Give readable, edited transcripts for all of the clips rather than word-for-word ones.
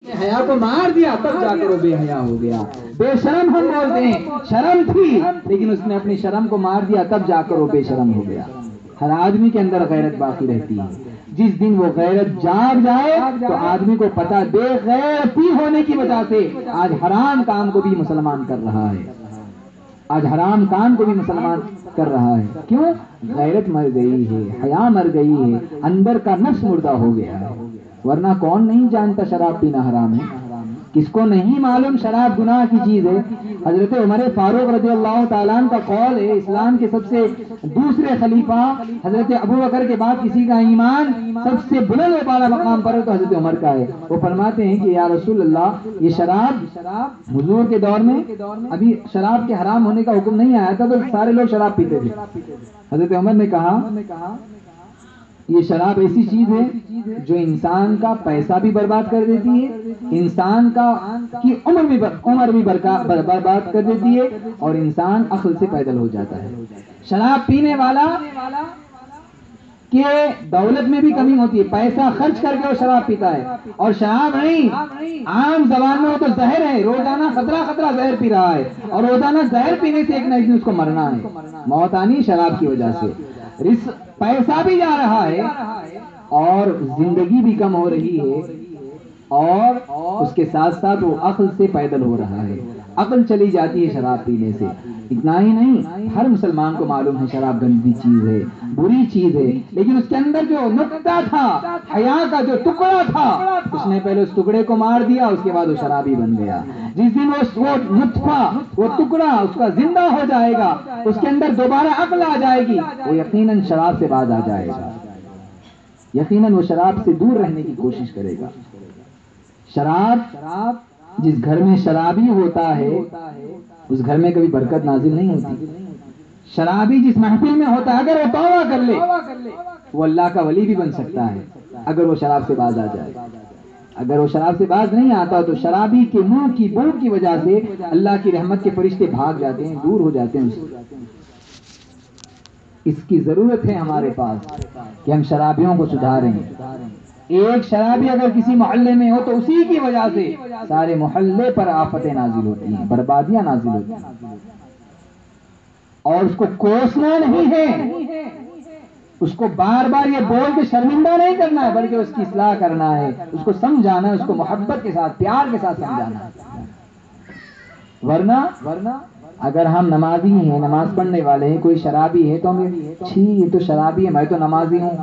حیا کو مار دیا تب جا کر وہ بے حیا ہو گیا. بے شرم ہم بولتے ہیں، شرم تھی لیکن اس نے اپنی شرم کو مار دیا تب جا کر وہ بے شرم ہو گیا. ہر آدمی کے اندر غیرت باقی رہتی ہے. جس دن وہ غیرت جاگ جائے تو آدمی کو پتا بے غیرتی ہونے کی وجہ سے آج حرام کام کو بھی مسلمان کر رہا ہے. آج حرام کام کو بھی مسلمان کر رہا ہے. کیوں؟ غیرت مر گئی ہے، حیا مر گئی ہے، اندر کا نفس مردہ ہو گیا ہے. ورنہ کون نہیں جانتا شراب پینا حرام ہے؟ کس کو نہیں معلوم شراب گناہ کی چیز ہے؟ حضرت عمر فاروق رضی اللہ تعالیٰ عنہ کا قول ہے، اسلام کے سب سے دوسرے خلیفہ حضرت ابو بکر کے بعد کسی کا ایمان سب سے بلند و بالا مقام پر ہے تو حضرت عمر کا ہے. وہ فرماتے ہیں کہ یا رسول اللہ، یہ شراب حضور کے دور میں ابھی شراب کے حرام ہونے کا حکم نہیں آیا تھا تو سارے لوگ شراب پیتے تھے. حضرت عمر نے کہا یہ شراب ایسی چیز ہے جو انسان کا پیسہ بھی برباد کر دیتی ہے، انسان کی عمر بھی برباد کر دیتی ہے اور انسان عقل سے پیدل ہو جاتا ہے. شراب پینے والا کہ دولت میں بھی کمی ہوتی ہے، پیسہ خرچ کر کے وہ شراب پیتا ہے. اور شراب نہیں، عام زبان میں وہ تو زہر ہے. روزانہ خطرہ زہر پی رہا ہے اور روزانہ زہر پینے سے ایک نہ ایک دن اس کو مرنا ہے. موت آنی شراب کی وجہ سے. پیسہ بھی جا رہا ہے اور زندگی بھی کم ہو رہی ہے اور اس کے ساتھ ساتھ وہ عقل سے پیدل ہو رہا ہے. عقل چلی جاتی ہے شراب پینے سے. اتنا ہی نہیں، ہر مسلمان کو معلوم ہے شراب گندی چیز ہے، بری چیز ہے، لیکن اس کے اندر جو نقطہ تھا، حیا کا جو ٹکڑا تھا، اس نے پہلے اس ٹکڑے کو مار دیا، اس کے بعد وہ شرابی بن گیا. جس دن وہ نطفہ، وہ ٹکڑا اس کا زندہ ہو جائے گا، اس کے اندر دوبارہ عقل آ جائے گی، وہ یقیناً شراب سے باز آ جائے گا. یقیناً وہ شراب سے دور رہنے کی کوشش کرے گا. شراب جس گھر میں شرابی ہوتا ہے اس گھر میں کبھی برکت نازل نہیں ہوتی. شرابی جس محفل میں ہوتا ہے اگر وہ توبہ کر لے وہ اللہ کا ولی بھی بن سکتا ہے اگر وہ شراب سے باز آ جائے. اگر وہ شراب سے باز نہیں آتا تو شرابی کے منہ کی بو کی وجہ سے اللہ کی رحمت کے فرشتے بھاگ جاتے ہیں، دور ہو جاتے ہیں. اس کی ضرورت ہے ہمارے پاس کہ ہم شرابیوں کو سدھاریں. ایک شرابی اگر کسی محلے میں ہو تو اسی کی وجہ سے سارے محلے پر آفتیں نازل ہوتی ہیں، بربادیاں نازل ہوتی ہیں. اور اس کو کوسنا نہیں ہے، اس کو بار بار یہ بول کے شرمندہ نہیں کرنا ہے بلکہ اس کی اصلاح کرنا ہے، اس کو سمجھانا ہے، اس کو محبت کے ساتھ پیار کے ساتھ سمجھانا ہے. ورنہ اگر ہم نمازی ہیں، نماز پڑھنے والے ہیں، کوئی شرابی ہے تو ہم یہ تو شرابی ہے، میں تو نمازی ہوں،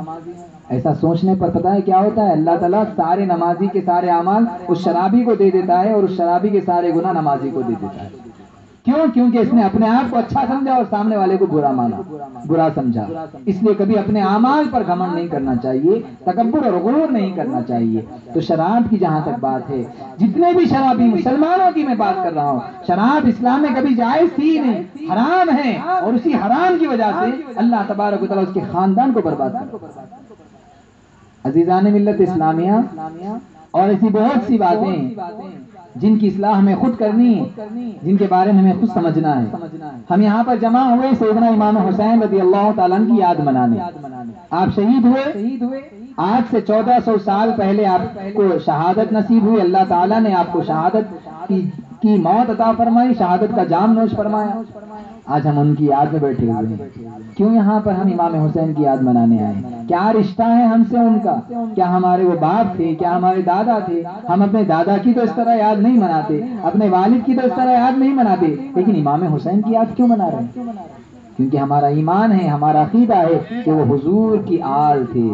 ایسا سوچنے پر پتہ ہے کیا ہوتا ہے؟ اللہ تعالیٰ سارے نمازی کے سارے اعمال اس شرابی کو دے دیتا ہے اور اس شرابی کے سارے گناہ نمازی کو دے دیتا ہے. کیوں؟ کیونکہ اس نے اپنے آپ کو اچھا سمجھا اور سامنے والے کو برا سمجھا. اس لیے کبھی اپنے اعمال پر گھمنڈ نہیں کرنا چاہیے، تکبر اور غرور نہیں کرنا چاہیے. تو شراب کی جہاں تک بات ہے، جتنے بھی شرابی مسلمانوں کی میں بات کر رہا ہوں، شراب اسلام میں کبھی جائز تھی نہیں، حرام ہے اور اسی حرام کی وجہ سے اللہ تبارک و تعالیٰ اس کے خاندان کو برباد کر. عزیزان ملت اسلامیہ، اور ایسی بہت سی باتیں جن کی اصلاح ہمیں خود کرنی ہے، جن کے بارے میں ہمیں خود سمجھنا ہے. ہم یہاں پر جمع ہوئے سیدنا امام حسین رضی اللہ تعالیٰ عنہ کی یاد منانے. آپ شہید ہوئے، آج سے 1400 سال پہلے آپ کو شہادت نصیب ہوئی. اللہ تعالیٰ نے آپ کو شہادت کی موت عطا فرمائی، شہادت کا جام نوش فرمایا. آج ہم ان کی یاد میں بیٹھے ہوئے ہیں. کیوں یہاں پر ہم امام حسین کی یاد منانے آئے؟ کیا رشتہ ہے ہم سے ان کا؟ کیا ہمارے وہ باپ تھے؟ کیا ہمارے دادا تھے؟ ہم اپنے دادا کی تو اس طرح یاد نہیں مناتے، اپنے والد کی تو اس طرح یاد نہیں مناتے، لیکن امام حسین کی یاد کیوں منا رہے ہیں؟ کیونکہ ہمارا ایمان ہے، ہمارا عقیدہ ہے کہ وہ حضور کی آل تھے،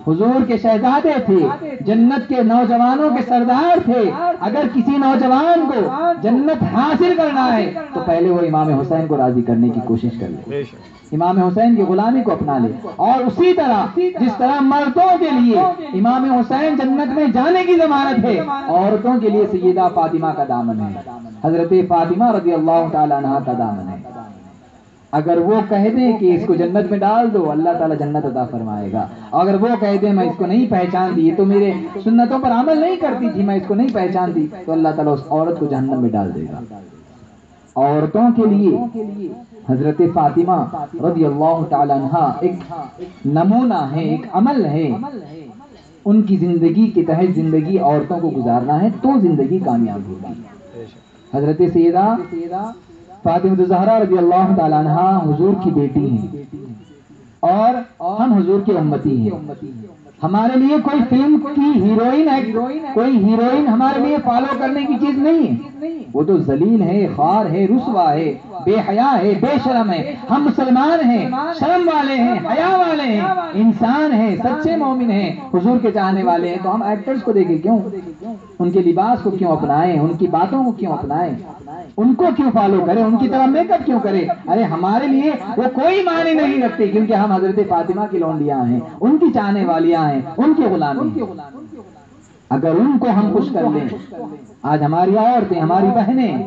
حضور کے شہزادے تھے، جنت کے نوجوانوں کے سردار تھے. اگر کسی نوجوان کو جنت حاصل کرنا ہے تو پہلے وہ امام حسین کو راضی کرنے کی کوشش کر لے، امام حسین کی غلامی کو اپنا لے. اور اسی طرح جس طرح مردوں کے لیے امام حسین جنت میں جانے کی ضمانت ہے، عورتوں کے لیے سیدہ فاطمہ کا دامن ہے، حضرت فاطمہ رضی اللہ تعالیٰ عنہا کا دامن ہے. اگر وہ کہہ دیں کہ اس کو جنت میں ڈال دو، اللہ تعالیٰ جنت عطا فرمائے گا. اگر وہ کہہ دیں میں اس کو نہیں پہچانتی، یہ تو میرے سنتوں پر عمل نہیں کرتی تھی، میں اس کو نہیں پہچانتی، تو اللہ تعالیٰ اس عورت کو جہنم میں ڈال دے گا. عورتوں کے لیے حضرت فاطمہ رضی اللہ تعالی عنہا ایک نمونہ ہے، ایک عمل ہے ان کی زندگی کے تحت زندگی عورتوں کو گزارنا ہے تو زندگی کامیاب ہوگی۔ حضرت سیدہ فاطمہ الزہرا رضی اللہ تعالیٰ عنہا حضور کی بیٹی ہیں اور ہم حضور کے امتی ہیں۔ ہمارے لیے کوئی فلم کی ہیروئن ہے، کوئی ہیروئن ہمارے لیے فالو کرنے کی چیز نہیں ہے، وہ تو ذلیل ہے، خوار ہے، رسوا ہے، بے حیا ہے، بے شرم ہے۔ ہم مسلمان ہیں، شرم والے ہیں، حیا والے ہیں، انسان ہیں، سچے مومن ہیں، حضور کے چاہنے والے ہیں، تو ہم ایکٹرز کو دیکھیں کیوں؟ ان کے لباس کو کیوں اپنائیں؟ ان کی باتوں کو کیوں اپنائیں؟ ان کو کیوں فالو کریں؟ ان کی طرح میک اپ کیوں کریں؟ ارے ہمارے لیے وہ کوئی معنی نہیں رکھتے، کیونکہ ہم حضرت فاطمہ کی لونڈیاں ہیں، ان کی چاہنے والیاں ہیں، ان کے غلامی ہیں۔ اگر ان کو ہم خوش کر لیں، آج ہماری عورتیں، ہماری بہنیں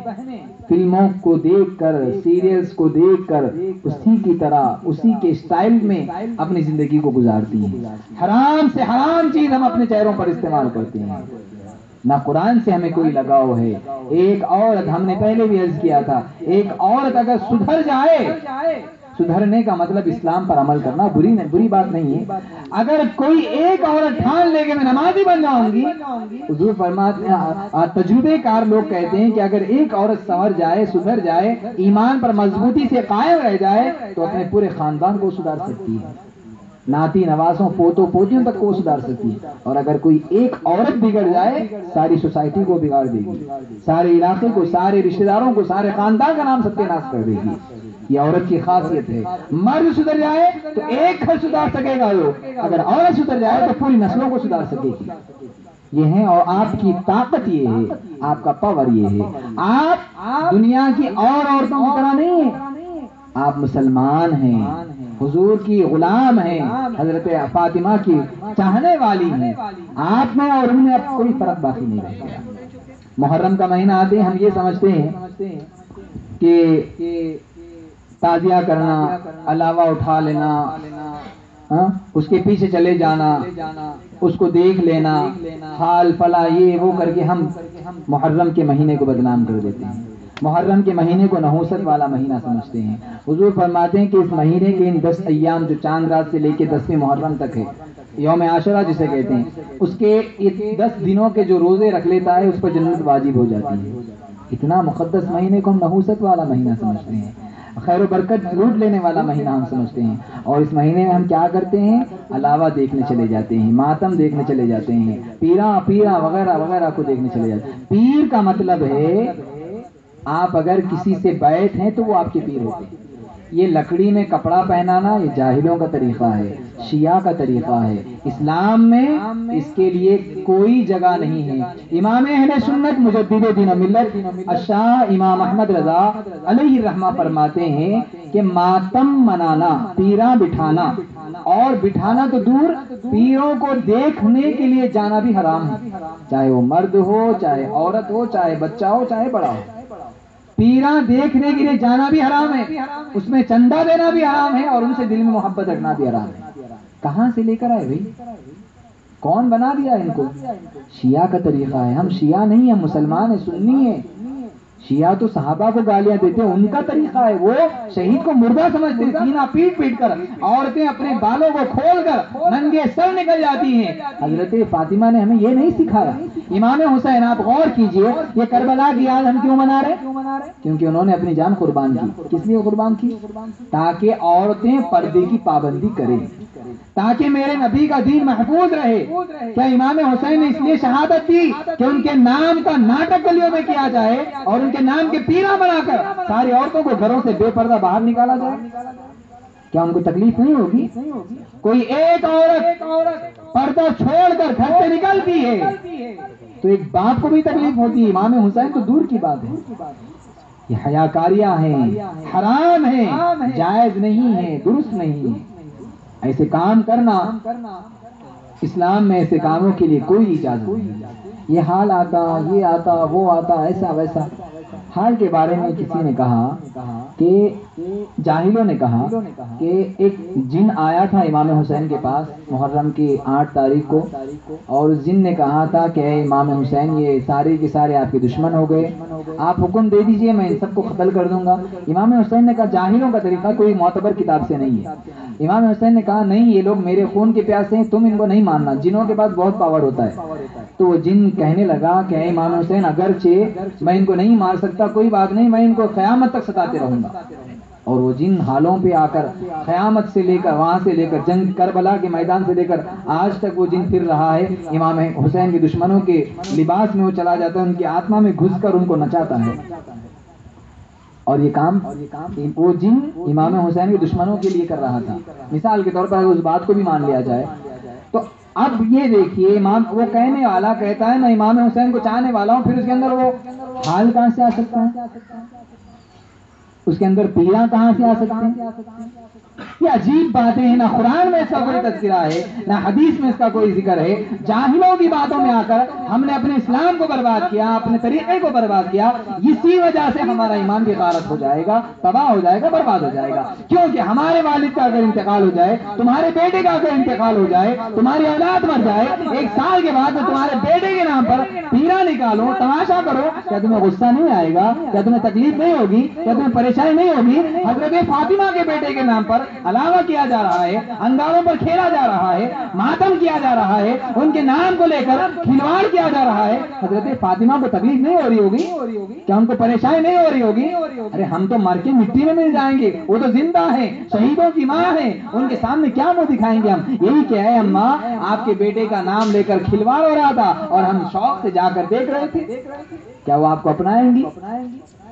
فلموں کو دیکھ کر، سیریلز کو دیکھ کر اسی کی طرح، اسی کے اسٹائل میں اپنی زندگی کو گزارتی ہیں۔ حرام سے حرام چیز ہم اپنے چہروں پر استعمال کرتے ہیں، نہ قرآن سے ہمیں کوئی لگاؤ ہے۔ ایک عورت، ہم نے پہلے بھی عرض کیا تھا، ایک عورت اگر سدھر جائے، سدھرنے کا مطلب اسلام پر عمل کرنا بری بات نہیں ہے۔ اگر کوئی ایک عورت ٹھان لے کہ میں نمازی بن جاؤں گی، حضور فرماتے ہیں، تجربے کار لوگ کہتے ہیں کہ اگر ایک عورت سنور جائے، سدھر جائے، ایمان پر مضبوطی سے قائم رہ جائے تو اپنے پورے خاندان کو سدھار سکتی ہے، ناتی نوازوں پوتوں پوتیوں تک کو سدھار سکتی ہے۔ اور اگر کوئی ایک عورت بگڑ جائے، ساری سوسائٹی کو بگاڑ دے گی، سارے علاقے کو، سارے رشتہ داروں کو، سارے خاندان کا نام ستیہ ناش کر دے گی۔ یہ عورت کی خاصیت ہے۔ مرد سدھر جائے تو ایک گھر سدھار سکے گا وہ، اگر عورت سدھر جائے تو پوری نسلوں کو سدھار سکے گی۔ یہ ہے، اور آپ کی طاقت یہ ہے، آپ کا پاور یہ ہے۔ آپ دنیا کی اور عورتوں کی طرح نہیں ہیں، آپ مسلمان ہیں، حضور کی غلام ہیں، حضرت فاطمہ کی چاہنے والی ہیں۔ آپ میں اور ان میں اب کوئی فرق باقی نہیں رہ گیا۔ محرم کا مہینہ آتے ہی ہم یہ سمجھتے ہیں کہ تعزیہ کرنا، علاوہ اٹھا لینا، اس کے پیچھے چلے جانا، اس کو دیکھ لینا، حال فلا یہ وہ کر کے ہم محرم کے مہینے کو بدنام کر دیتے ہیں، محرم کے مہینے کو نحوست والا مہینہ سمجھتے ہیں۔ حضور فرماتے ہیں کہ اس مہینے کے ان 10 ایام جو چاند رات سے لے کے 10ویں محرم تک ہے، یوم عاشورہ جسے کہتے ہیں، اس کے 10 دنوں کے جو روزے رکھ لیتا ہے اس پر جنت واجب ہو جاتی ہے۔ اتنا مقدس مہینے کو ہم نحوست والا مہینہ سمجھتے ہیں، خیر و برکت لوٹ لینے والا مہینہ ہم سمجھتے ہیں، اور اس مہینے میں ہم کیا کرتے ہیں؟ علاوہ دیکھنے چلے جاتے ہیں، ماتم دیکھنے چلے جاتے ہیں، پیرا وغیرہ وغیرہ کو دیکھنے چلے جاتے ہیں۔ پیر کا مطلب ہے آپ اگر کسی سے بیعت ہیں تو وہ آپ کے پیر ہوتے ہیں۔ یہ لکڑی میں کپڑا پہنانا یہ جاہلوں کا طریقہ ہے، شیعہ کا طریقہ ہے، اسلام میں اس کے لیے کوئی جگہ نہیں ہے۔ امام اہل سنت مجدد دین و ملت الشاہ امام احمد رضا علیہ الرحمہ فرماتے ہیں کہ ماتم منانا، پیرا بٹھانا، اور بٹھانا تو دور، پیروں کو دیکھنے کے لیے جانا بھی حرام ہے، چاہے وہ مرد ہو، چاہے عورت ہو، چاہے بچہ ہو، چاہے بڑا ہو۔ پیرا دیکھنے کے لیے جانا بھی حرام ہے، اس میں چندہ دینا بھی حرام ہے، اور ان سے دل میں محبت رکھنا بھی حرام ہے۔ کہاں سے لے کر آئے بھائی؟ کون بنا دیا ان کو؟ شیعہ کا طریقہ ہے۔ ہم شیعہ نہیں، ہم مسلمان ہیں، سنی ہیں۔ شیعہ تو صحابہ کو گالیاں دیتے ہیں، ان کا طریقہ ہے، وہ شہید کو مردہ سمجھتے ہیں، سینہ پیٹ پیٹ کر، عورتیں اپنے بالوں کو کھول کر ننگے سر نکل جاتی ہیں۔ حضرت فاطمہ نے ہمیں یہ نہیں سکھایا۔ امام حسین، آپ غور کیجئے، یہ کربلا کی یاد ہم کیوں منا رہے؟ کیونکہ انہوں نے اپنی جان قربان کی۔ کس لیے قربان کی؟ تاکہ عورتیں پردے کی پابندی کریں، تاکہ میرے نبی کا دین محفوظ رہے۔ کیا امام حسین نے اس لیے شہادت دی کہ ان کے نام کا ناٹک گلیوں میں کیا جائے اور ان کے نام کے پیرا بنا کر ساری عورتوں کو گھروں سے بے پردہ باہر نکالا جائے؟ کیا ان کو تکلیف نہیں ہوگی؟ کوئی ایک عورت پردہ چھوڑ کر گھر سے نکلتی ہے تو ایک باپ کو بھی تکلیف ہوتی ہے، امام حسین تو دور کی بات ہے۔ یہ حیاکاریاں ہیں، حرام ہیں، جائز نہیں ہیں، درست نہیں ہیں۔ ایسے کام کرنا اسلام میں، ایسے کاموں کے لیے کوئی اجازت نہیں۔ یہ حال آتا، یہ آتا، وہ آتا، ایسا ویسا۔ حال کے بارے میں کسی نے کہا کہ جاہلوں نے کہا کہ ایک جن آیا تھا امام حسین کے پاس محرم کی 8 تاریخ کو، اور اس جن نے کہا تھا کہ اے امام حسین، یہ سارے کے سارے آپ کے دشمن ہو گئے، آپ حکم دے دیجئے میں ان سب کو قتل کر دوں گا۔ امام حسین نے کہا جاہلوں کا طریقہ کوئی معتبر کتاب سے نہیں ہے۔ امام حسین نے کہا نہیں، یہ لوگ میرے خون کے پیاسے ہیں، تم ان کو نہیں ماننا، جنوں کے پاس بہت پاور ہوتا ہے۔ تو وہ جن کہنے لگا کہ اے امام حسین اگرچہ میں ان کو نہیں مار سکتا کوئی بات نہیں، میں ان کو قیامت تک ستاتے رہوں گا۔ اور وہ جن حالوں پہ آ کر قیامت سے لے کر وہاں سے لے کر جنگ کربلا کے میدان سے لے کر آج تک وہ جن پھر رہا ہے، امام حسین کے دشمنوں کے لباس میں وہ چلا جاتا ہے، ان کی آتما میں گھس کر ان کو نچاتا ہے۔ اور یہ کام وہ جن امام حسین کے دشمنوں کے لیے کر رہا تھا۔ مثال کے طور پر اگر اس بات کو بھی مان لیا جائے تو اب یہ دیکھیے امام وہ کہنے والا کہتا ہے میں امام حسین کو چاہنے والا ہوں، پھر اس کے اندر وہ حال کہاں سے آ سکتا ہے؟ اس کے اندر پیڑا کہاں سے آ سکتے ہیں؟ یہ عجیب باتیں ہیں، نہ قرآن میں اس کا کوئی تذکرہ ہے نہ حدیث میں اس کا کوئی ذکر ہے۔ جاہلوں کی باتوں میں آ کر ہم نے اپنے اسلام کو برباد کیا، اپنے طریقے کو برباد کیا، اسی وجہ سے ہمارا ایمان بھی غارت ہو جائے گا، تباہ ہو جائے گا، برباد ہو جائے گا۔ کیونکہ ہمارے والد کا اگر انتقال ہو جائے، تمہارے بیٹے کا اگر انتقال ہو جائے، تمہاری اولاد مر جائے، 1 سال کے بعد تمہارے بیٹے کے نام پر پیرا نکالو، تماشا کرو، کیا تمہیں غصہ نہیں آئے گا؟ کیا تمہیں تکلیف نہیں ہوگی؟ کیا تمہیں پریشانی نہیں ہوگی؟ حضرت فاطمہ کے بیٹے کے نام پر علاوہ کیا جا رہا ہے، انگاروں پر کھیلا جا رہا ہے، ماتم کیا جا رہا ہے، ان کے نام کو لے کر کھلواڑ کیا جا رہا ہے، حضرت فاطمہ کو تکلیف نہیں ہو رہی ہوگی؟ کیا ان کو پریشانی نہیں ہو رہی ہوگی؟ ارے ہم تو مر کے مٹی میں مل جائیں گے، وہ تو زندہ ہیں، شہیدوں کی ماں ہے، ان کے سامنے کیا منہ دکھائیں گے ہم؟ یہی کیا ہے اماں، آپ کے بیٹے کا نام لے کر کھلواڑ ہو رہا تھا اور ہم شوق سے جا کر دیکھ رہے تھے، کیا وہ آپ کو اپنائیں گی؟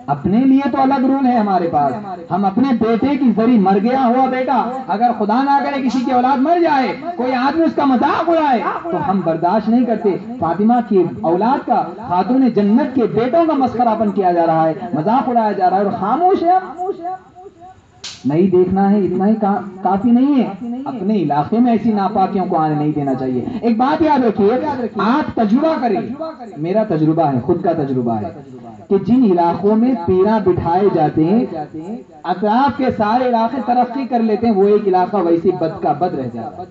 اپنے لیے تو الگ رول ہے ہمارے پاس، ہم اپنے بیٹے کی ذریعے مر گیا ہوا بیٹا اگر خدا نہ کرے کسی کی اولاد مر جائے، کوئی آدمی اس کا مذاق اڑائے تو ہم برداشت نہیں کرتے۔ فاطمہ کی اولاد کا، خاتون جنت کے بیٹوں کا مسخرہ کیا جا رہا ہے، مذاق اڑایا جا رہا ہے، اور خاموش ہے۔ نہیں دیکھنا ہے، اتنا ہی کافی نہیں ہے، اپنے علاقے میں ایسی ناپاکیوں کو آنے نہیں دینا چاہیے۔ ایک بات یاد رکھیے، آپ تجربہ کریں، میرا تجربہ ہے، خود کا تجربہ ہے کہ جن علاقوں میں پیرا بٹھائے جاتے ہیں اطراف کے سارے علاقے ترقی کر لیتے ہیں، وہ ایک علاقہ ویسے بد کا بد رہ جاتا ہے،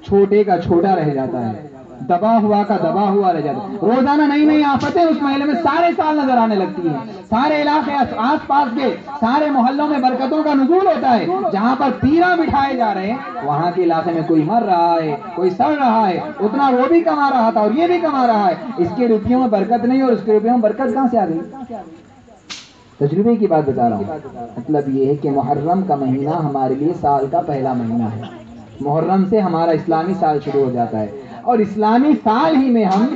چھوٹے کا چھوٹا رہ جاتا ہے، دبا ہوا کا دبا ہوا رہ جاتا ہے۔ روزانہ نئی نئی آفتیں اس محلے میں سارے سال نظر آنے لگتی ہیں، سارے علاقے آس پاس کے سارے محلوں میں برکتوں کا نزول ہوتا ہے۔ جہاں پر پیرا بٹھائے جا رہے ہیں وہاں کے علاقے میں کوئی مر رہا ہے، کوئی سڑ رہا ہے، اتنا وہ بھی کما رہا تھا اور یہ بھی کما رہا ہے، اس کے روپیوں میں برکت نہیں اور اس کے روپیوں میں برکت کہاں سے آ گئی؟ تجربے کی بات بتا رہا ہوں۔ مطلب یہ ہے کہ محرم کا مہینہ ہمارے لیے سال کا پہلا مہینہ ہے، محرم سے ہمارا اسلامی سال شروع ہو جاتا ہے، اور اسلامی سال ہی میں ہم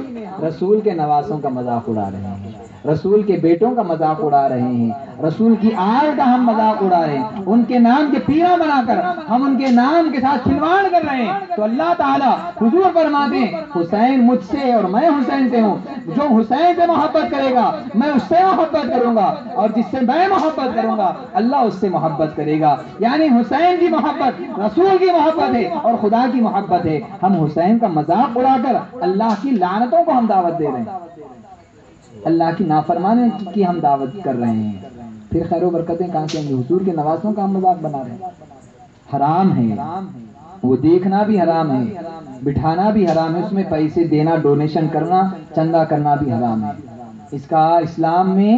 رسول کے نواسوں کا مذاق اڑا رہے ہیں، رسول کے بیٹوں کا مذاق اڑا رہے ہیں، رسول کی آل کا ہم مذاق اڑا رہے ہیں، ان کے نام کے پیرا بنا کر ہم ان کے نام کے ساتھ کھلواڑ کر رہے ہیں۔ تو اللہ تعالیٰ حضور فرماتے ہیں حسین مجھ سے اور میں حسین سے ہوں، جو حسین سے محبت کرے گا میں اس سے محبت کروں گا، اور جس سے میں محبت کروں گا اللہ اس سے محبت کرے گا۔ یعنی حسین کی محبت رسول کی محبت ہے اور خدا کی محبت ہے۔ ہم حسین کا مذاق اڑا کر اللہ کی لعنتوں کو ہم دعوت دے رہے ہیں، اللہ کی نافرمانی کی ہم دعوت کر رہے ہیں، پھر خیر و برکتیں کہاں سے آئیں گی؟ حضور کے نواسوں کا ہم مذاق بنا رہے ہیں۔ حرام ہے وہ، دیکھنا بھی حرام ہے، بٹھانا بھی حرام ہے، اس میں پیسے دینا، ڈونیشن کرنا، چندہ کرنا بھی حرام ہے۔ اس کا اسلام میں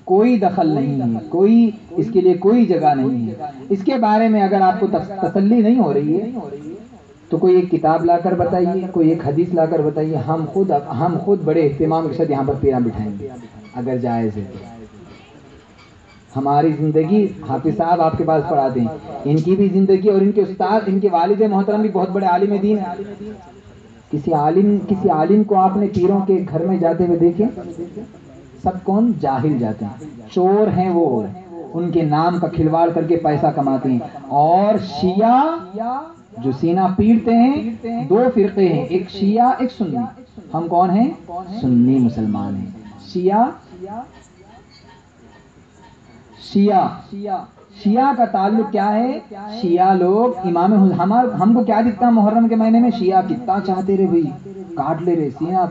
کوئی دخل نہیں ہے، کوئی اس کے لیے کوئی جگہ نہیں ہے۔ اس کے بارے میں اگر آپ کو تسلی نہیں ہو رہی ہے تو کوئی ایک کتاب لا کر بتائیے، کوئی ایک حدیث لا کر بتائیے، ہم خود بڑے اہتمام کے ساتھ یہاں پر پیرا بٹھائیں گے اگر جائز ہے۔ ہماری زندگی حافظ صاحب آپ کے پاس پڑھاتے ہیں، ان کی بھی زندگی اور ان کے استاد، ان کے والد محترم بھی بہت بڑے عالم دین ہیں۔ کسی عالم کو آپ نے پیروں کے گھر میں جاتے ہوئے دیکھے؟ سب کون؟ جاہل جاتے ہیں، چور ہیں وہ، ان کے نام کا کھلواڑ کر کے پیسہ کماتے ہیں۔ اور شیعہ جو سینہ پیٹتے ہیں، 2 فرقے ہیں، ایک شیعہ ایک سنی۔ ہم کون ہیں؟ سنی مسلمان ہیں۔ شیعہ کا تعلق کیا ہے؟ شیعہ لوگ امام ہم کو کیا دکھتا محرم کے مہینے میں؟ شیعہ کتنا چاہتے رہے بھائی، کاٹ لے رہے، سینہ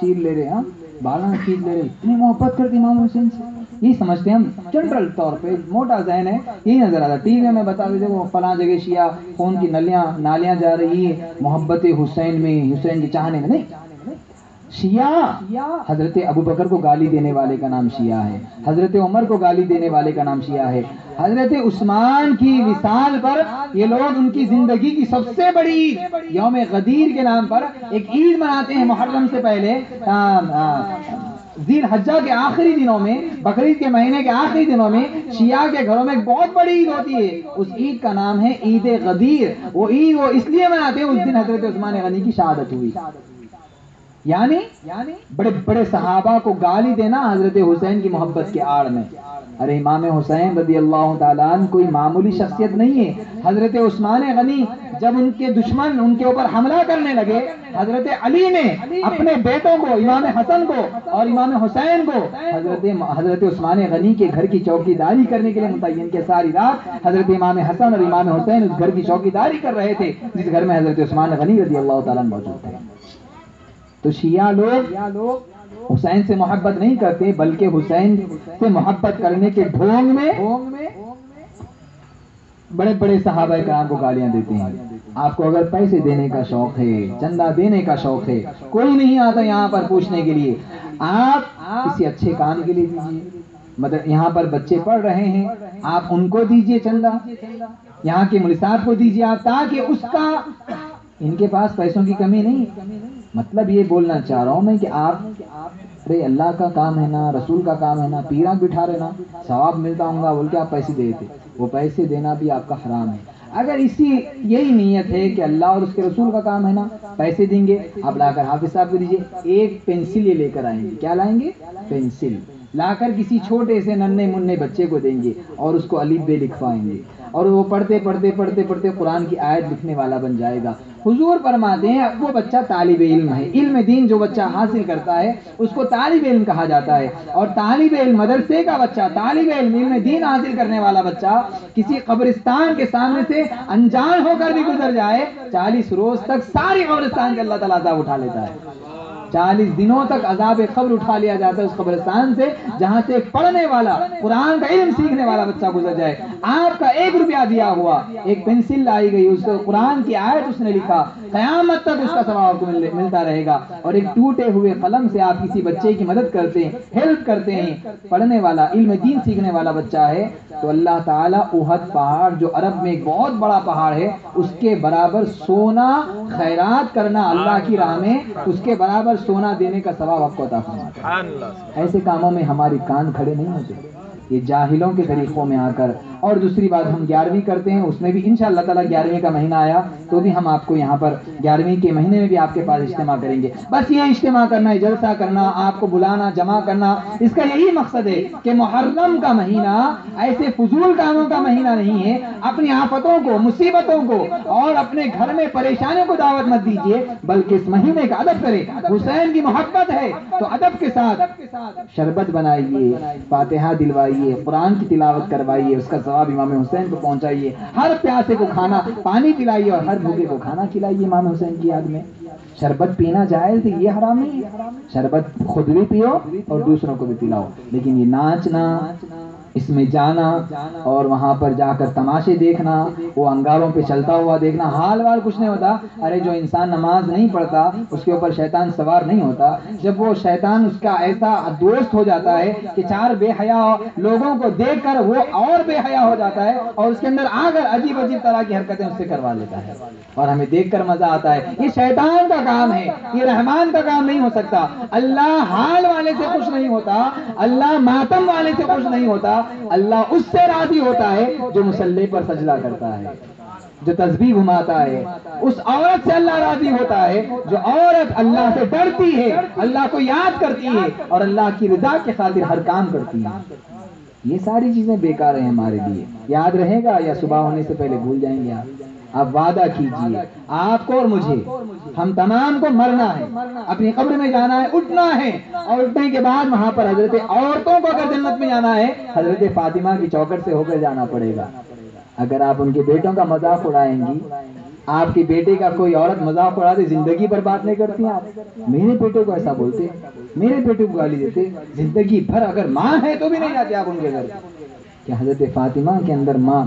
چیر لے رہے، ہاں بالا کھینچ لے رہے، اتنی محبت کرتے امام حسین سے، یہ سمجھتے ہیں ہم جنرل طور پہ، موٹا ذہن ہے یہی نظر آتا۔ ٹی وی میں بتا دیتے وہ فلاں جگہ شیعہ خون کی نالیاں جا رہی ہے محبت حسین میں، حسین کے چاہنے میں۔ نہیں، شیعہ حضرت ابو بکر کو گالی دینے والے کا نام شیعہ ہے، حضرت عمر کو گالی دینے والے کا نام شیعہ ہے، حضرت عثمان کی وصال پر یہ لوگ ان کی زندگی کی سب سے بڑی عید یوم غدیر کے نام پر ایک عید مناتے ہیں محرم سے پہلے، ذی الحجہ کے آخری دنوں میں، بقرعید کے مہینے کے آخری دنوں میں شیعہ کے گھروں میں ایک بہت بڑی عید ہوتی ہے، اس عید کا نام ہے عید غدیر۔ وہ عید وہ اس لیے مناتے ہیں، اس دن حضرت عثمان غنی کی شہادت ہوئی۔ یعنی بڑے بڑے صحابہ کو گالی دینا حضرت حسین کی محبت کے آڑ میں۔ ارے امام حسین رضی اللہ تعالیٰ عنہ کوئی معمولی شخصیت نہیں ہے۔ حضرت عثمان غنی جب ان کے دشمن ان کے اوپر حملہ کرنے لگے، حضرت علی نے اپنے بیٹوں کو، امام حسن کو اور امام حسین کو حضرت عثمان غنی کے گھر کی چوکی داری کرنے کے لیے متعین کیا۔ ساری رات حضرت امام حسن اور امام حسین اس گھر کی چوکی داری کر رہے تھے جس گھر میں حضرت عثمان غنی رضی اللہ تعالیٰ عنہ موجود تھے۔ تو شیعہ لوگ حسین سے محبت نہیں کرتے، بلکہ حسین سے محبت کرنے کے ڈھونگ میں بڑے بڑے صحابہ کرام کو گالیاں دیتے ہیں۔ آپ کو اگر پیسے دینے کا شوق ہے، چندہ دینے کا شوق ہے، کوئی نہیں آتا یہاں پر پوچھنے کے لیے، آپ کسی اچھے کام کے لیے دیجیے۔ مطلب یہاں پر بچے پڑھ رہے ہیں، آپ ان کو دیجیے چندہ، یہاں کے ملسات کو دیجیے آپ، تاکہ اس کا ان کے پاس پیسوں کی کمی نہیں۔ مطلب یہ بولنا چاہ رہا ہوں میں کہ آپ ارے اللہ کا کام ہے نا، رسول کا کام ہے نا، پیراں بٹھا رہے نا، ثواب ملتا ہوں گا بول کے آپ پیسے دیتے، وہ پیسے دینا بھی آپ کا حرام ہے۔ اگر یہی نیت ہے کہ اللہ اور اس کے رسول کا کام ہے نا، پیسے دیں گے، آپ لا کر حافظ صاحب کو دیجیے، ایک پینسل یہ لے کر آئیں گے۔ کیا لائیں گے؟ پینسل لا کر کسی چھوٹے سے ننھے منھے بچے کو دیں گے اور اس کو الف ب لکھوائیں گے، اور وہ پڑھتے پڑھتے قرآن کی آیت لکھنے والا بن جائے گا۔ حضور فرماتے ہیں وہ بچہ طالب علم ہے، علم دین جو بچہ حاصل کرتا ہے اس کو طالب علم کہا جاتا ہے، اور طالب علم مدرسے کا بچہ، طالب علم علم دین حاصل کرنے والا بچہ کسی قبرستان کے سامنے سے انجان ہو کر بھی گزر جائے، 40 روز تک ساری قبرستان کے اللہ تعالیٰ عذاب اٹھا لیتا ہے۔ 40 دنوں تک عذاب قبر اٹھا لیا جاتا ہے اس قبرستان سے جہاں سے ایک پڑھنے والا، قرآن کا علم سیکھنے والا بچہ گزر جائے۔ آپ کا 1 روپیہ دیا ہوا، ایک پینسل لائی گئی، اس کو قرآن کی آیت اس نے لکھا، قیامت تک اس کا ثواب آپ کو ملتا رہے گا۔ اور ایک ٹوٹے ہوئے قلم سے آپ کسی بچے کی مدد کرتے ہیں، ہیلپ کرتے ہیں، پڑھنے والا، علم دین سیکھنے والا بچہ ہے، تو اللہ تعالیٰ احد پہاڑ جو عرب میں ایک بہت بڑا پہاڑ ہے اس کے برابر سونا خیرات کرنا اللہ کی راہ میں، اس کے برابر سونا دینے کا ثواب آپ کو عطا فرماتا ہے۔ ایسے کاموں میں ہماری کان کھڑے نہیں ہوتے، یہ جاہلوں کے طریقوں میں آ کر۔ اور دوسری بات، ہم 11ویں کرتے ہیں، اس میں بھی انشاءاللہ تعالیٰ 11ویں کا مہینہ آیا تو بھی ہم آپ کو یہاں پر 11ویں کے مہینے میں بھی آپ کے پاس اجتماع کریں گے۔ بس یہ اجتماع کرنا ہے، جلسہ کرنا، آپ کو بلانا، جمع کرنا، اس کا یہی مقصد ہے کہ محرم کا مہینہ ایسے فضول کاموں کا مہینہ نہیں ہے۔ اپنی آفتوں کو، مصیبتوں کو اور اپنے گھر میں پریشانیوں کو دعوت مت دیجیے، بلکہ اس مہینے کا ادب کریں۔ حسین کی محبت ہے تو ادب کے ساتھ شربت بنائیے، فاتحہ دلوائیے، قرآن کی تلاوت کروائیے، اس کا ثواب امام حسین کو پہنچائیے، ہر پیاسے کو کھانا پانی پلائیے اور ہر بھوکے کو کھانا کھلائیے امام حسین کی یاد میں۔ شربت پینا جائز ہے، یہ حرام نہیں ہے، شربت خود بھی پیو اور دوسروں کو بھی پلاؤ، لیکن یہ ناچنا، اس میں جانا اور وہاں پر جا کر تماشے دیکھنا، وہ انگاروں پہ چلتا ہوا دیکھنا، حال وال کچھ نہیں ہوتا۔ ارے جو انسان نماز نہیں پڑھتا اس کے اوپر شیطان سوار نہیں ہوتا، جب وہ شیطان اس کا ایسا دوست ہو جاتا ہے کہ 4 بے حیا لوگوں کو دیکھ کر وہ اور بے حیا ہو جاتا ہے اور اس کے اندر آ کر عجیب عجیب طرح کی حرکتیں اس سے کروا لیتا ہے اور ہمیں دیکھ کر مزہ آتا ہے۔ یہ شیطان کا کام ہے، یہ رحمان کا کام نہیں ہو سکتا۔ اللہ حال والے سے خوش نہیں ہوتا، اللہ ماتم والے سے خوش نہیں ہوتا، اللہ اس سے راضی ہوتا ہے جو مصلی پر سجدہ کرتا ہے، جو تسبیح گھماتا ہے۔ اس عورت سے اللہ راضی ہوتا ہے جو عورت اللہ سے ڈرتی ہے، اللہ کو یاد کرتی ہے اور اللہ کی رضا کے خاطر ہر کام کرتی ہے۔ یہ ساری چیزیں بیکار ہیں ہمارے لیے، یاد رہے گا یا صبح ہونے سے پہلے بھول جائیں گے آپ وعدہ کیجئے، آپ کو اور مجھے، ہم تمام کو مرنا ہے، اپنی قبر میں جانا ہے، اٹھنا ہے، اور اٹھنے کے بعد وہاں پر حضرت عورتوں کو اگر جنت میں جانا ہے حضرت فاطمہ کی چوکھٹ سے ہو کر جانا پڑے گا۔ اگر آپ ان کے بیٹوں کا مذاق اڑائیں گی، آپ کے بیٹے کا کوئی عورت مذاق اڑاتے زندگی پر بات نہیں کرتی آپ، میرے بیٹے کو ایسا بولتے، میرے بیٹے کو گالی دیتے، زندگی بھر اگر ماں ہے تو بھی نہیں جاتے آپ ان کے گھر۔ کیا حضرت فاطمہ کے اندر ماں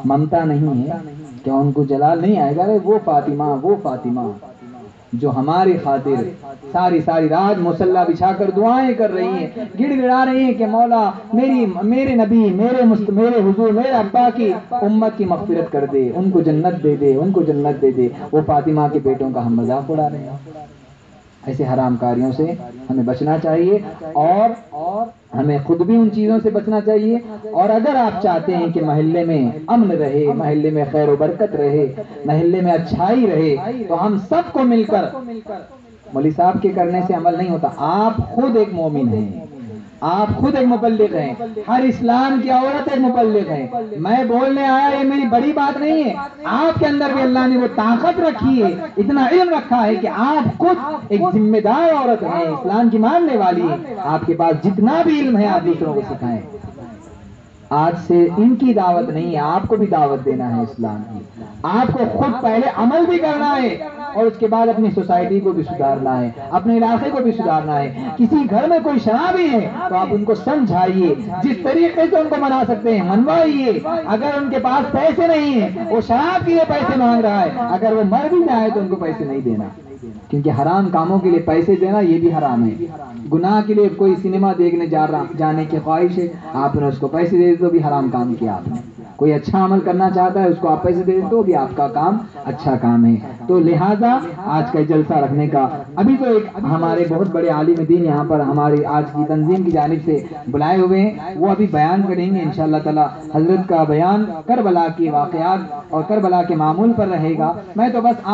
ممتا نہیں ہے؟ کیا ان کو جلال نہیں آئے گا؟ وہ فاطمہ، وہ فاطمہ، جو ہماری خاطر ساری ساری رات مصلی بچھا کر دعائیں کر رہی ہیں، گڑ گڑا رہی ہیں کہ مولا میرے نبی، میرے حضور، میرے ابا کی امت کی مغفرت کر دے، ان کو جنت دے دے، ان کو جنت دے دے، وہ فاطمہ کے بیٹوں کا ہم مذاق اڑا رہے ہیں۔ ایسے حرام کاریوں سے ہمیں بچنا چاہیے، اور ہمیں خود بھی ان چیزوں سے بچنا چاہیے۔ اور اگر آپ چاہتے ہیں کہ محلے میں امن رہے، محلے میں خیر و برکت رہے، محلے میں اچھائی رہے، تو ہم سب کو مل کر، مولوی صاحب کے کرنے سے عمل نہیں ہوتا، آپ خود ایک مومن ہیں، آپ خود ایک مبلغ ہیں، ہر اسلام کی عورت ایک مبلغ ہے۔ میں بولنے آیا، یہ میری بڑی بات نہیں ہے، آپ کے اندر بھی اللہ نے وہ طاقت رکھی ہے، اتنا علم رکھا ہے کہ آپ خود ایک ذمہ دار عورت ہیں، اسلام کی ماننے والی ہے، آپ کے پاس جتنا بھی علم ہے آپ دوسروں کو سکھائیں۔ آج سے ان کی دعوت نہیں ہے، آپ کو بھی دعوت دینا ہے اسلام کی۔ آپ کو خود پہلے عمل بھی کرنا ہے، اور اس کے بعد اپنی سوسائٹی کو بھی سدھارنا ہے، اپنے علاقے کو بھی سدھارنا ہے۔ کسی گھر میں کوئی شرابی ہے تو آپ ان کو سمجھائیے، جس طریقے سے ان کو منا سکتے ہیں منوائیے۔ اگر ان کے پاس پیسے نہیں ہیں، وہ شراب کے لیے پیسے مانگ رہا ہے، اگر وہ مر بھی جائے تو ان کو پیسے نہیں دینا، کیونکہ حرام کاموں کے لیے پیسے دینا یہ بھی حرام ہے۔ گناہ کے لیے کوئی سنیما دیکھنے جانے کی خواہش ہے، آپ نے اس کو پیسے دے تو بھی حرام کام کیا آپ نے۔ کوئی اچھا عمل کرنا چاہتا ہے، اس کو آپ پیسے دے تو بھی آپ کا کام اچھا کام ہے۔ تو لہذا آج کا جلسہ رکھنے کا، ابھی تو ایک ہمارے بہت بڑے عالم دین یہاں پر ہماری آج کی تنظیم کی جانب سے بلائے ہوئے ہیں، وہ ابھی بیان کریں گے انشاءاللہ تعالی۔ حضرت کا بیان کربلا کے واقعات اور کربلا کے معمول پر رہے گا۔ میں تو بس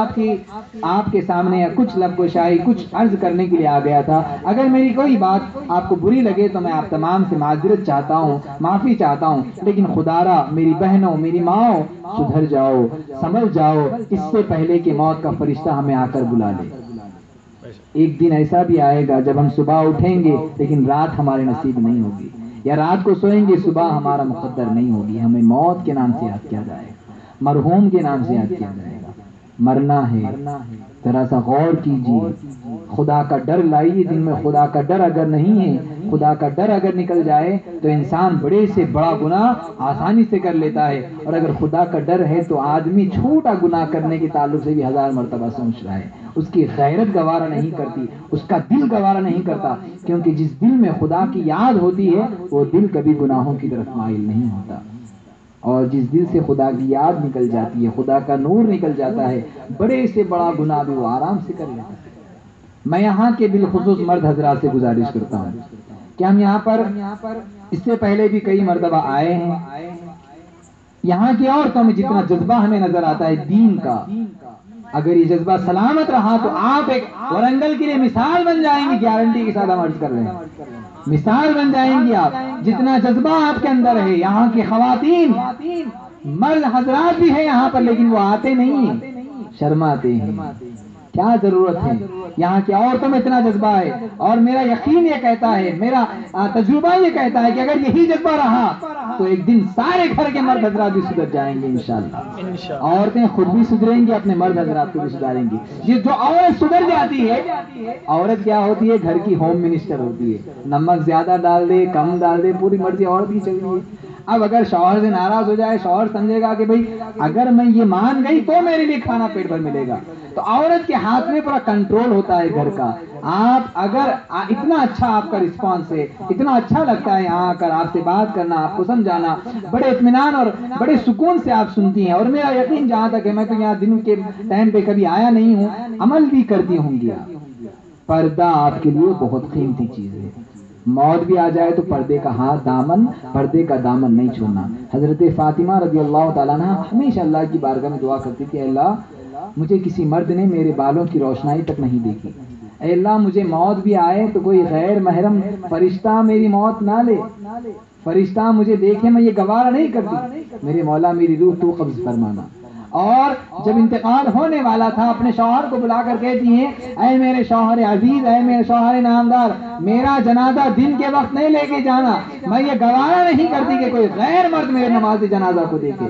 آپ کے سامنے کچھ لب گشائی، کچھ عرض کرنے کے لیے آ گیا تھا۔ اگر میری کوئی بات آپ کو بری لگے تو میں آپ تمام سے معذرت چاہتا ہوں، معافی چاہتا ہوں، لیکن خدارا میری بہنوں، میری ماؤں، سدھر جاؤ، سمجھ جاؤ، اس سے پہلے کہ موت کا فرشتہ ہمیں آ کر بلا لے۔ ایک دن ایسا بھی آئے گا جب ہم صبح اٹھیں گے لیکن رات ہمارے نصیب نہیں ہوگی، یا رات کو سوئیں گے صبح ہمارا مقدر نہیں ہوگی، ہمیں موت کے نام سے یاد کیا جائے گا، مرحوم کے نام سے یاد کیا جائے گا۔ مرنا ہے، ذرا سا غور کیجیے، خدا کا ڈر لائیے دن میں۔ خدا کا ڈر اگر نہیں ہے، خدا کا ڈر اگر نکل جائے تو انسان بڑے سے بڑا گناہ آسانی سے کر لیتا ہے، اور اگر خدا کا ڈر ہے تو آدمی چھوٹا گناہ کرنے کے تعلق سے بھی 1000 مرتبہ سوچ رہا ہے۔ اس کی غیرت گوارا نہیں کرتی، اس کا دل گوارا نہیں کرتا، کیونکہ جس دل میں خدا کی یاد ہوتی ہے وہ دل کبھی گناہوں کی طرف مائل نہیں ہوتا، اور جس دل سے خدا کی یاد نکل جاتی ہے، خدا کا نور نکل جاتا ہے، بڑے سے بڑا گناہ بھی وہ آرام سے کر لیتا ہے۔ میں یہاں کے بالخصوص مرد حضرات سے گزارش کرتا ہوں کہ ہم یہاں پر اس سے پہلے بھی کئی مرتبہ آئے ہیں، یہاں کی عورتوں میں جتنا جذبہ ہمیں نظر آتا ہے دین کا، اگر یہ جذبہ سلامت رہا تو آپ ایک ورنگل کے لیے مثال بن جائیں گی، گارنٹی کے ساتھ ہم عرض کر رہے ہیں، مثال بن جائیں گی آپ۔ جتنا جذبہ آپ کے اندر ہے، یہاں کی خواتین، مرد حضرات بھی ہیں یہاں پر، لیکن وہ آتے نہیں ہیں، شرماتے ہیں۔ کیا ضرورت ہے؟ یہاں کی عورتوں میں اتنا جذبہ ہے، اور میرا یقین یہ کہتا ہے، میرا تجربہ یہ کہتا ہے کہ اگر یہی جذبہ رہا تو ایک دن سارے گھر کے مرد حضرات بھی سدھر جائیں گے انشاءاللہ۔ عورتیں خود بھی سدھریں گی، اپنے مرد حضرات کو بھی سدھاریں گی۔ یہ جو عورت سدھر جاتی ہے، عورت کیا ہوتی ہے؟ گھر کی ہوم منسٹر ہوتی ہے، نمک زیادہ ڈال دے کم ڈال دے پوری مرضی عورت کی چل رہی ہے۔ اب اگر شوہر سے ناراض ہو جائے، شوہر سمجھے گا کہ بھئی اگر میں یہ مان گئی تو میرے لیے کھانا پیٹ بھر ملے گا، تو عورت کے ہاتھ میں پورا کنٹرول ہوتا ہے گھر کا۔ آپ اگر اتنا اچھا آپ کا رسپانس ہے، اتنا اچھا لگتا ہے یہاں آ کر آپ سے بات کرنا، آپ کو سمجھانا، بڑے اطمینان اور بڑے سکون سے آپ سنتی ہیں، اور میرا یقین جہاں تک ہے، میں تو یہاں دن کے ٹائم پہ کبھی آیا نہیں ہوں، عمل بھی کرتی ہوں گی آپ۔ پردہ آپ کے لیے بہت قیمتی چیز ہے، موت بھی آ جائے تو پردے کا پردے کا دامن نہیں چھوڑنا۔ حضرت فاطمہ رضی اللہ تعالیٰ عنہ ہمیشہ اللہ کی بارگاہ میں دعا کرتی کہ اللہ مجھے کسی مرد نے میرے بالوں کی روشنائی تک نہیں دیکھی، اے اللہ مجھے موت بھی آئے تو کوئی غیر محرم فرشتہ میری موت نہ لے، فرشتہ مجھے دیکھے میں یہ گوارا نہیں کرتی، میرے مولا میری روح تو قبض فرمانا۔ اور جب انتقال ہونے والا تھا اپنے شوہر کو بلا کر کہتی ہیں، اے میرے شوہر عزیز، اے میرے شوہر نامدار، میرا جنازہ دن کے وقت نہیں لے کے جانا، میں یہ گوارا نہیں کرتی کہ کوئی غیر مرد میرے نماز جنازہ کو دیکھے،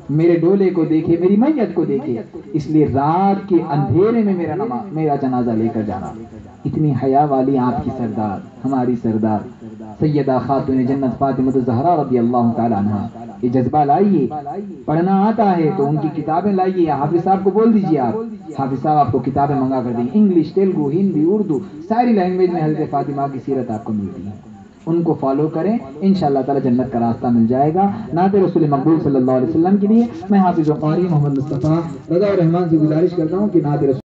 میرے ڈولے کو دیکھے، میری میت کو دیکھے، اس لیے رات کے اندھیرے میں میرا جنازہ لے کر جانا۔ اتنی حیا والی آپ کی سردار، ہماری سردار سیدہ خاتون جنت فاطمہ الزہرا رضی اللہ تعالی عنہا، یہ جذبہ لائیے، پڑھنا آتا ہے تو ان کی کتابیں لائیے، حافظ صاحب کو بول دیجیے، آپ حافظ صاحب آپ کو کتابیں منگا کر دیں، انگلش، تیلگو، ہندی، اردو، ساری لینگویج میں حضرت فاطمہ کی سیرت آپ کو ملتی ہے، ان کو فالو کریں، انشاءاللہ تعالی جنت کا راستہ مل جائے گا۔ نعت رسول مقبول صلی اللہ علیہ وسلم کے لیے میں حافظ و قاری محمد مصطفیٰ رضا الرحمان سے گزارش کرتا ہوں کہ نعت رسول